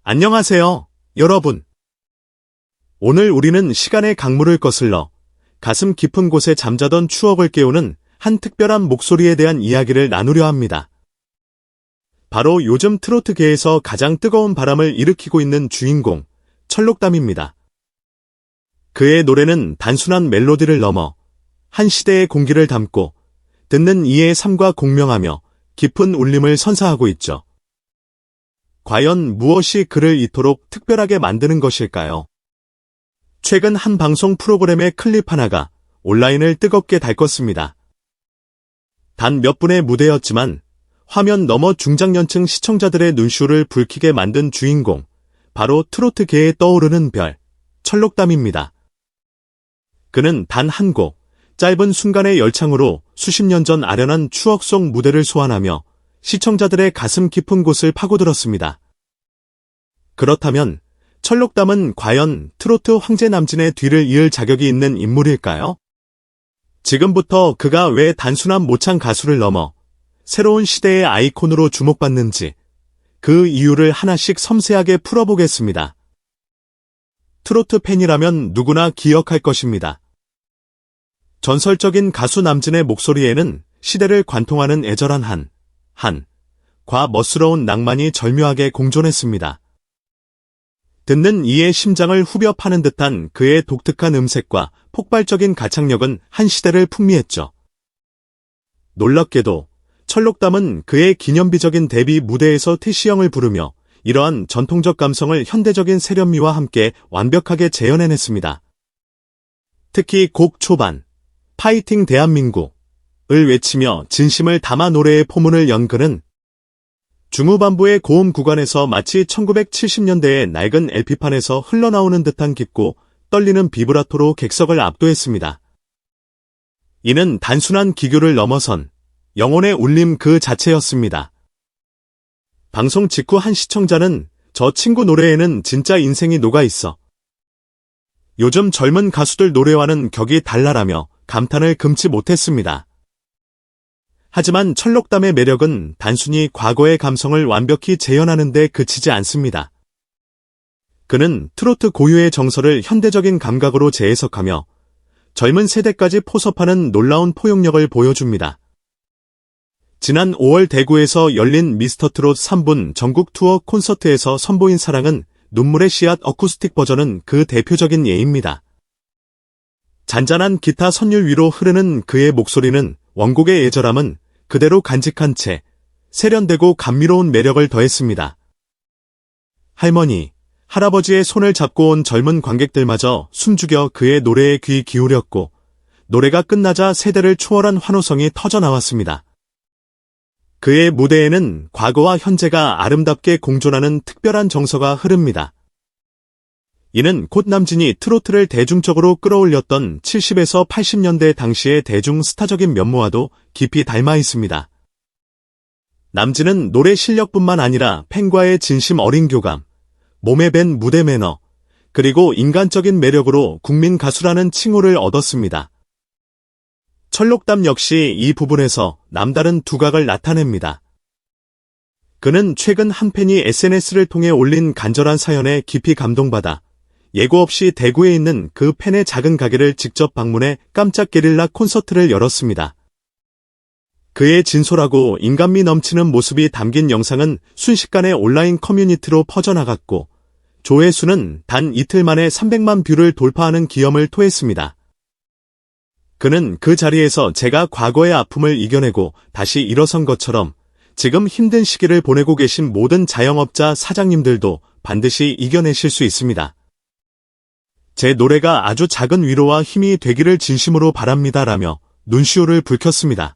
안녕하세요, 여러분. 오늘 우리는 시간의 강물을 거슬러 가슴 깊은 곳에 잠자던 추억을 깨우는 한 특별한 목소리에 대한 이야기를 나누려 합니다. 바로 요즘 트로트계에서 가장 뜨거운 바람을 일으키고 있는 주인공, 철록담입니다. 그의 노래는 단순한 멜로디를 넘어 한 시대의 공기를 담고 듣는 이의 삶과 공명하며 깊은 울림을 선사하고 있죠. 과연 무엇이 그를 이토록 특별하게 만드는 것일까요? 최근 한 방송 프로그램의 클립 하나가 온라인을 뜨겁게 달궜습니다. 단 몇 분의 무대였지만 화면 너머 중장년층 시청자들의 눈시울을 붉히게 만든 주인공, 바로 트로트계에 떠오르는 별, 철록담입니다. 그는 단 한 곡, 짧은 순간의 열창으로 수십 년 전 아련한 추억 속 무대를 소환하며 시청자들의 가슴 깊은 곳을 파고들었습니다. 그렇다면 철록담은 과연 트로트 황제남진의 뒤를 이을 자격이 있는 인물일까요? 지금부터 그가 왜 단순한 모창 가수를 넘어 새로운 시대의 아이콘으로 주목받는지 그 이유를 하나씩 섬세하게 풀어보겠습니다. 트로트 팬이라면 누구나 기억할 것입니다. 전설적인 가수 남진의 목소리에는 시대를 관통하는 애절한 과 멋스러운 낭만이 절묘하게 공존했습니다. 듣는 이의 심장을 후벼 파는 듯한 그의 독특한 음색과 폭발적인 가창력은 한 시대를 풍미했죠. 놀랍게도 철록담은 그의 기념비적인 데뷔 무대에서 태시영을 부르며 이러한 전통적 감성을 현대적인 세련미와 함께 완벽하게 재현해냈습니다. 특히 곡 초반, 파이팅 대한민국을 외치며 진심을 담아 노래의 포문을 연 그는 중후반부의 고음 구간에서 마치 1970년대의 낡은 LP판에서 흘러나오는 듯한 깊고 떨리는 비브라토로 객석을 압도했습니다. 이는 단순한 기교를 넘어선 영혼의 울림 그 자체였습니다. 방송 직후 한 시청자는 저 친구 노래에는 진짜 인생이 녹아있어. 요즘 젊은 가수들 노래와는 격이 달라라며 감탄을 금치 못했습니다. 하지만 철록담의 매력은 단순히 과거의 감성을 완벽히 재현하는 데 그치지 않습니다. 그는 트로트 고유의 정서를 현대적인 감각으로 재해석하며 젊은 세대까지 포섭하는 놀라운 포용력을 보여줍니다. 지난 5월 대구에서 열린 미스터트롯 3분 전국 투어 콘서트에서 선보인 사랑은 눈물의 씨앗 어쿠스틱 버전은 그 대표적인 예입니다. 잔잔한 기타 선율 위로 흐르는 그의 목소리는 원곡의 애절함은 그대로 간직한 채 세련되고 감미로운 매력을 더했습니다. 할머니, 할아버지의 손을 잡고 온 젊은 관객들마저 숨죽여 그의 노래에 귀 기울였고 노래가 끝나자 세대를 초월한 환호성이 터져나왔습니다. 그의 무대에는 과거와 현재가 아름답게 공존하는 특별한 정서가 흐릅니다. 이는 곧 남진이 트로트를 대중적으로 끌어올렸던 70에서 80년대 당시의 대중 스타적인 면모와도 깊이 닮아 있습니다. 남진은 노래 실력뿐만 아니라 팬과의 진심 어린 교감, 몸에 밴 무대 매너, 그리고 인간적인 매력으로 국민 가수라는 칭호를 얻었습니다. 철록담 역시 이 부분에서 남다른 두각을 나타냅니다. 그는 최근 한 팬이 SNS를 통해 올린 간절한 사연에 깊이 감동받아 예고 없이 대구에 있는 그 팬의 작은 가게를 직접 방문해 깜짝 게릴라 콘서트를 열었습니다. 그의 진솔하고 인간미 넘치는 모습이 담긴 영상은 순식간에 온라인 커뮤니티로 퍼져나갔고 조회수는 단 이틀 만에 300만 뷰를 돌파하는 기염을 토했습니다. 그는 그 자리에서 제가 과거의 아픔을 이겨내고 다시 일어선 것처럼 지금 힘든 시기를 보내고 계신 모든 자영업자 사장님들도 반드시 이겨내실 수 있습니다. 제 노래가 아주 작은 위로와 힘이 되기를 진심으로 바랍니다라며 눈시울을 붉혔습니다.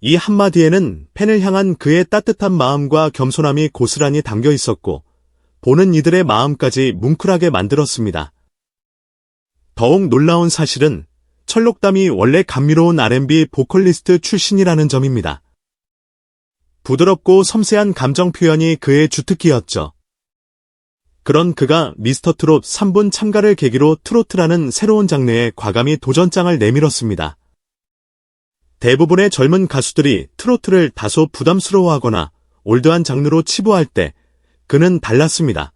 이 한마디에는 팬을 향한 그의 따뜻한 마음과 겸손함이 고스란히 담겨 있었고 보는 이들의 마음까지 뭉클하게 만들었습니다. 더욱 놀라운 사실은 철록담이 원래 감미로운 R&B 보컬리스트 출신이라는 점입니다. 부드럽고 섬세한 감정 표현이 그의 주특기였죠. 그런 그가 미스터트롯 3분 참가를 계기로 트로트라는 새로운 장르에 과감히 도전장을 내밀었습니다. 대부분의 젊은 가수들이 트로트를 다소 부담스러워하거나 올드한 장르로 치부할 때 그는 달랐습니다.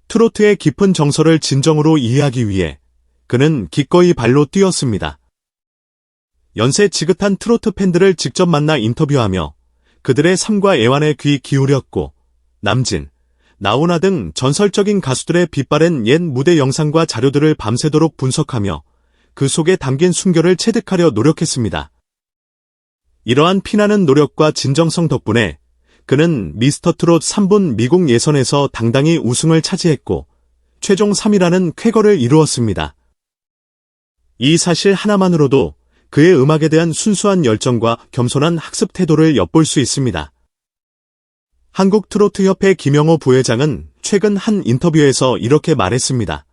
트로트의 깊은 정서를 진정으로 이해하기 위해 그는 기꺼이 발로 뛰었습니다. 연세 지긋한 트로트 팬들을 직접 만나 인터뷰하며 그들의 삶과 애환에 귀 기울였고 남진, 나훈아 등 전설적인 가수들의 빛바랜 옛 무대 영상과 자료들을 밤새도록 분석하며 그 속에 담긴 순결을 체득하려 노력했습니다. 이러한 피나는 노력과 진정성 덕분에 그는 미스터트롯 3분 미국 예선에서 당당히 우승을 차지했고 최종 3위라는 쾌거를 이루었습니다. 이 사실 하나만으로도 그의 음악에 대한 순수한 열정과 겸손한 학습 태도를 엿볼 수 있습니다. 한국트로트협회 김영호 부회장은 최근 한 인터뷰에서 이렇게 말했습니다.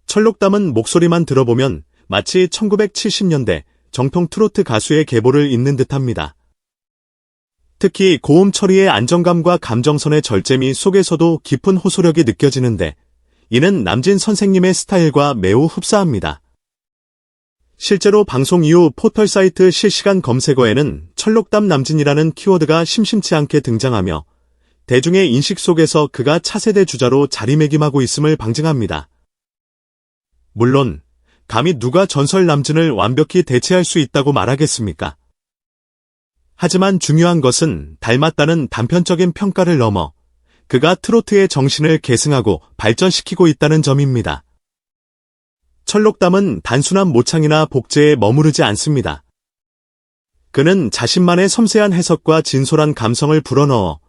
철록담은 목소리만 들어보면 마치 1970년대 정통 트로트 가수의 계보를 잇는 듯합니다. 특히 고음 처리의 안정감과 감정선의 절제미 속에서도 깊은 호소력이 느껴지는데 이는 남진 선생님의 스타일과 매우 흡사합니다. 실제로 방송 이후 포털 사이트 실시간 검색어에는 철록담 남진이라는 키워드가 심심치 않게 등장하며 대중의 인식 속에서 그가 차세대 주자로 자리매김하고 있음을 방증합니다. 물론 감히 누가 전설 남진을 완벽히 대체할 수 있다고 말하겠습니까? 하지만 중요한 것은 닮았다는 단편적인 평가를 넘어 그가 트로트의 정신을 계승하고 발전시키고 있다는 점입니다. 철록담은 단순한 모창이나 복제에 머무르지 않습니다. 그는 자신만의 섬세한 해석과 진솔한 감성을 불어넣어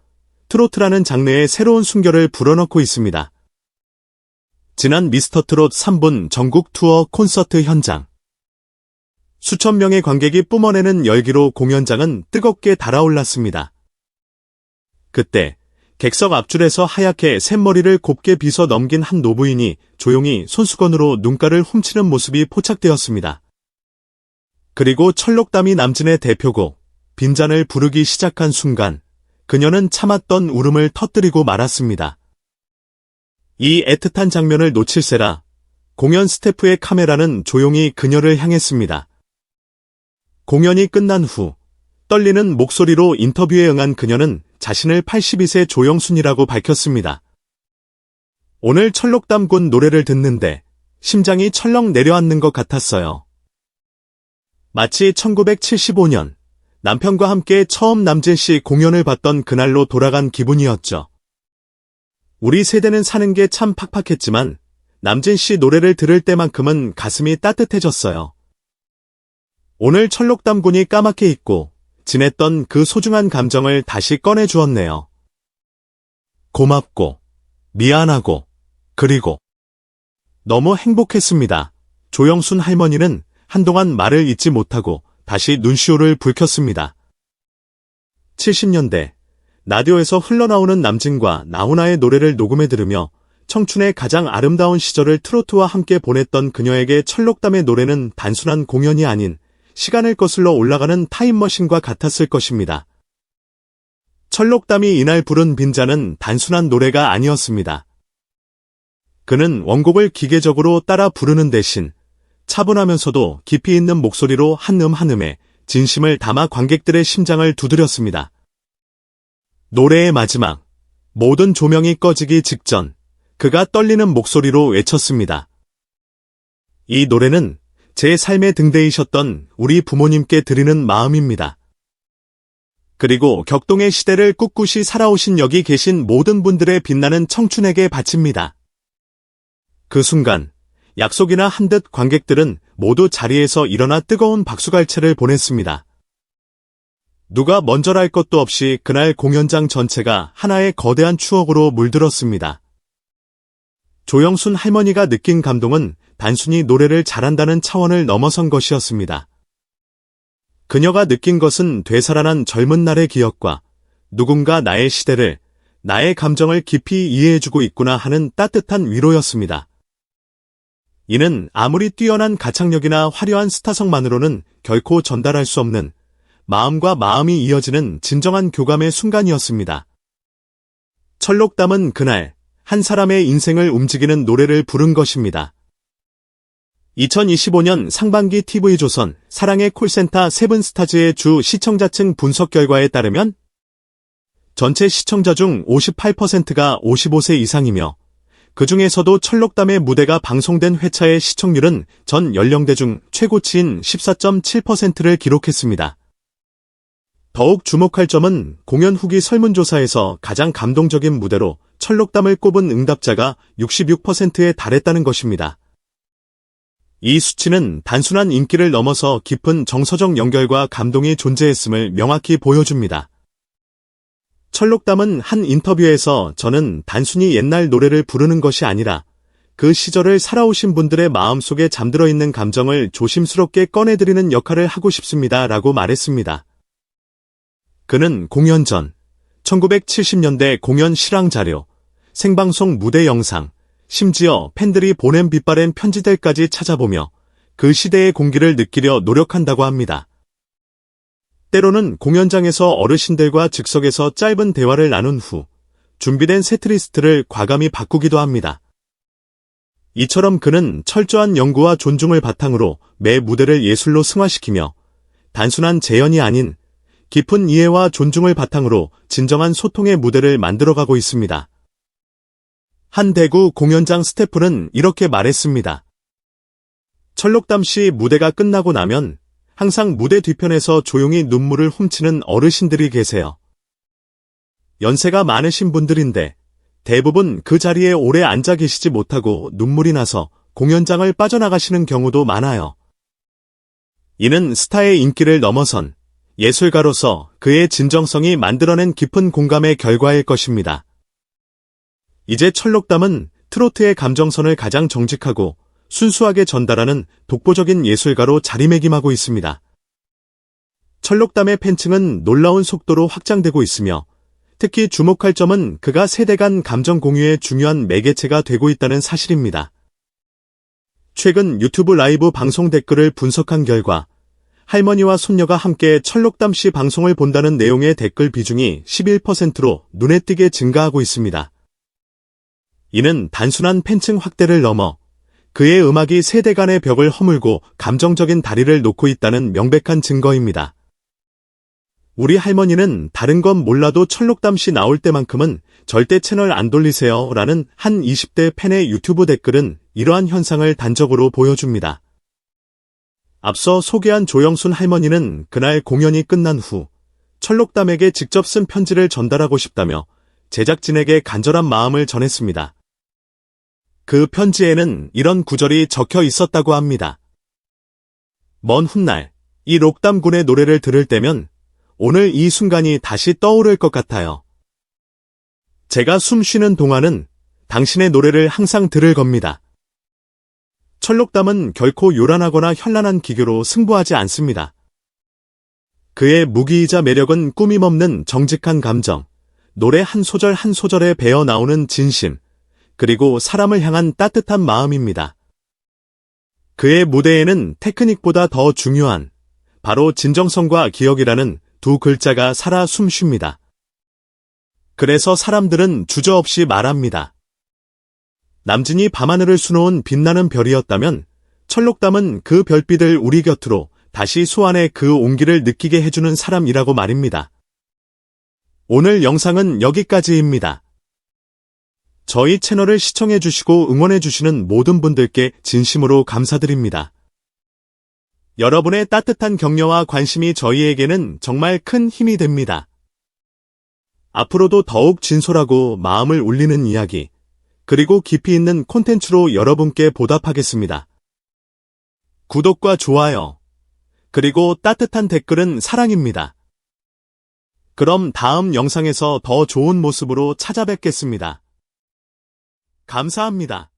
트로트라는 장르의 새로운 순결을 불어넣고 있습니다. 지난 미스터트롯 3분 전국 투어 콘서트 현장. 수천 명의 관객이 뿜어내는 열기로 공연장은 뜨겁게 달아올랐습니다. 그때 객석 앞줄에서 하얗게 샘머리를 곱게 빗어 넘긴 한 노부인이 조용히 손수건으로 눈가를 훔치는 모습이 포착되었습니다. 그리고 철록담이 남진의 대표곡 빈잔을 부르기 시작한 순간 그녀는 참았던 울음을 터뜨리고 말았습니다. 이 애틋한 장면을 놓칠세라 공연 스태프의 카메라는 조용히 그녀를 향했습니다. 공연이 끝난 후 떨리는 목소리로 인터뷰에 응한 그녀는 자신을 82세 조영순이라고 밝혔습니다. 오늘 철록담 군 노래를 듣는데 심장이 철렁 내려앉는 것 같았어요. 마치 1975년 남편과 함께 처음 남진 씨 공연을 봤던 그날로 돌아간 기분이었죠. 우리 세대는 사는 게 참 팍팍했지만 남진 씨 노래를 들을 때만큼은 가슴이 따뜻해졌어요. 오늘 철록담 군이 까맣게 잊고 지냈던 그 소중한 감정을 다시 꺼내주었네요. 고맙고 미안하고 그리고 너무 행복했습니다. 조영순 할머니는 한동안 말을 잇지 못하고 다시 눈시울을 붉혔습니다. 70년대 라디오에서 흘러나오는 남진과 나훈아의 노래를 녹음해 들으며 청춘의 가장 아름다운 시절을 트로트와 함께 보냈던 그녀에게 철록담의 노래는 단순한 공연이 아닌 시간을 거슬러 올라가는 타임머신과 같았을 것입니다. 철록담이 이날 부른 빈잔은 단순한 노래가 아니었습니다. 그는 원곡을 기계적으로 따라 부르는 대신 차분하면서도 깊이 있는 목소리로 한 음 한 음에 진심을 담아 관객들의 심장을 두드렸습니다. 노래의 마지막, 모든 조명이 꺼지기 직전 그가 떨리는 목소리로 외쳤습니다. 이 노래는 제 삶의 등대이셨던 우리 부모님께 드리는 마음입니다. 그리고 격동의 시대를 꿋꿋이 살아오신 여기 계신 모든 분들의 빛나는 청춘에게 바칩니다. 그 순간 약속이나 한 듯 관객들은 모두 자리에서 일어나 뜨거운 박수갈채를 보냈습니다. 누가 먼저랄 것도 없이 그날 공연장 전체가 하나의 거대한 추억으로 물들었습니다. 조영순 할머니가 느낀 감동은 단순히 노래를 잘한다는 차원을 넘어선 것이었습니다. 그녀가 느낀 것은 되살아난 젊은 날의 기억과 누군가 나의 시대를, 나의 감정을 깊이 이해해주고 있구나 하는 따뜻한 위로였습니다. 이는 아무리 뛰어난 가창력이나 화려한 스타성만으로는 결코 전달할 수 없는 마음과 마음이 이어지는 진정한 교감의 순간이었습니다. 철록담은 그날 한 사람의 인생을 움직이는 노래를 부른 것입니다. 2025년 상반기 TV조선 사랑의 콜센터 세븐스타즈의 주 시청자층 분석 결과에 따르면 전체 시청자 중 58%가 55세 이상이며 그 중에서도 철록담의 무대가 방송된 회차의 시청률은 전 연령대 중 최고치인 14.7%를 기록했습니다. 더욱 주목할 점은 공연 후기 설문조사에서 가장 감동적인 무대로 철록담을 꼽은 응답자가 66%에 달했다는 것입니다. 이 수치는 단순한 인기를 넘어서 깊은 정서적 연결과 감동이 존재했음을 명확히 보여줍니다. 철록담은 한 인터뷰에서 저는 단순히 옛날 노래를 부르는 것이 아니라 그 시절을 살아오신 분들의 마음속에 잠들어 있는 감정을 조심스럽게 꺼내드리는 역할을 하고 싶습니다 라고 말했습니다. 그는 공연 전 1970년대 공연 실황 자료, 생방송 무대 영상, 심지어 팬들이 보낸 빛바랜 편지들까지 찾아보며 그 시대의 공기를 느끼려 노력한다고 합니다. 때로는 공연장에서 어르신들과 즉석에서 짧은 대화를 나눈 후 준비된 세트리스트를 과감히 바꾸기도 합니다. 이처럼 그는 철저한 연구와 존중을 바탕으로 매 무대를 예술로 승화시키며 단순한 재연이 아닌 깊은 이해와 존중을 바탕으로 진정한 소통의 무대를 만들어가고 있습니다. 한 대구 공연장 스태프는 이렇게 말했습니다. 철록담 씨 무대가 끝나고 나면 항상 무대 뒤편에서 조용히 눈물을 훔치는 어르신들이 계세요. 연세가 많으신 분들인데 대부분 그 자리에 오래 앉아 계시지 못하고 눈물이 나서 공연장을 빠져나가시는 경우도 많아요. 이는 스타의 인기를 넘어선 예술가로서 그의 진정성이 만들어낸 깊은 공감의 결과일 것입니다. 이제 철록담은 트로트의 감정선을 가장 정직하고 순수하게 전달하는 독보적인 예술가로 자리매김하고 있습니다. 철록담의 팬층은 놀라운 속도로 확장되고 있으며 특히 주목할 점은 그가 세대 간 감정 공유의 중요한 매개체가 되고 있다는 사실입니다. 최근 유튜브 라이브 방송 댓글을 분석한 결과 할머니와 손녀가 함께 철록담 씨 방송을 본다는 내용의 댓글 비중이 11%로 눈에 띄게 증가하고 있습니다. 이는 단순한 팬층 확대를 넘어 그의 음악이 세대 간의 벽을 허물고 감정적인 다리를 놓고 있다는 명백한 증거입니다. 우리 할머니는 다른 건 몰라도 철록담 씨 나올 때만큼은 절대 채널 안 돌리세요 라는 한 20대 팬의 유튜브 댓글은 이러한 현상을 단적으로 보여줍니다. 앞서 소개한 조영순 할머니는 그날 공연이 끝난 후 철록담에게 직접 쓴 편지를 전달하고 싶다며 제작진에게 간절한 마음을 전했습니다. 그 편지에는 이런 구절이 적혀 있었다고 합니다. 먼 훗날 이 록담군의 노래를 들을 때면 오늘 이 순간이 다시 떠오를 것 같아요. 제가 숨 쉬는 동안은 당신의 노래를 항상 들을 겁니다. 철록담은 결코 요란하거나 현란한 기교로 승부하지 않습니다. 그의 무기이자 매력은 꾸밈없는 정직한 감정, 노래 한 소절 한 소절에 배어 나오는 진심, 그리고 사람을 향한 따뜻한 마음입니다. 그의 무대에는 테크닉보다 더 중요한 바로 진정성과 기억이라는 두 글자가 살아 숨쉽니다. 그래서 사람들은 주저없이 말합니다. 남진이 밤하늘을 수놓은 빛나는 별이었다면 철록담은 그 별빛을 우리 곁으로 다시 소환해 그 온기를 느끼게 해주는 사람이라고 말입니다. 오늘 영상은 여기까지입니다. 저희 채널을 시청해주시고 응원해주시는 모든 분들께 진심으로 감사드립니다. 여러분의 따뜻한 격려와 관심이 저희에게는 정말 큰 힘이 됩니다. 앞으로도 더욱 진솔하고 마음을 울리는 이야기, 그리고 깊이 있는 콘텐츠로 여러분께 보답하겠습니다. 구독과 좋아요, 그리고 따뜻한 댓글은 사랑입니다. 그럼 다음 영상에서 더 좋은 모습으로 찾아뵙겠습니다. 감사합니다.